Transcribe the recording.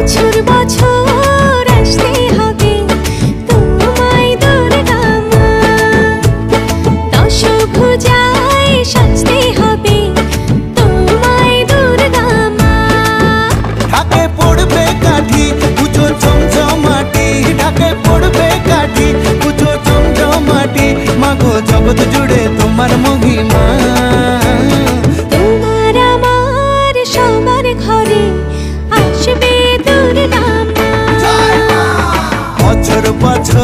বছর বছর আসতে হবে তোমায় দুর্গা মা, দশভুজায় সাজতে হবে তোমায় দুর্গা মা। ঢাকে পড়বে কাঠি পুজো জমজমাটি, ঢাকে পড়বে কাঠি পুজো জমজমাটি, মাগো জগৎ জুড়ে তোমার মহিমা। তোমার আমার সবার ঘরে আসবে দুর্গা মা। বছর বছর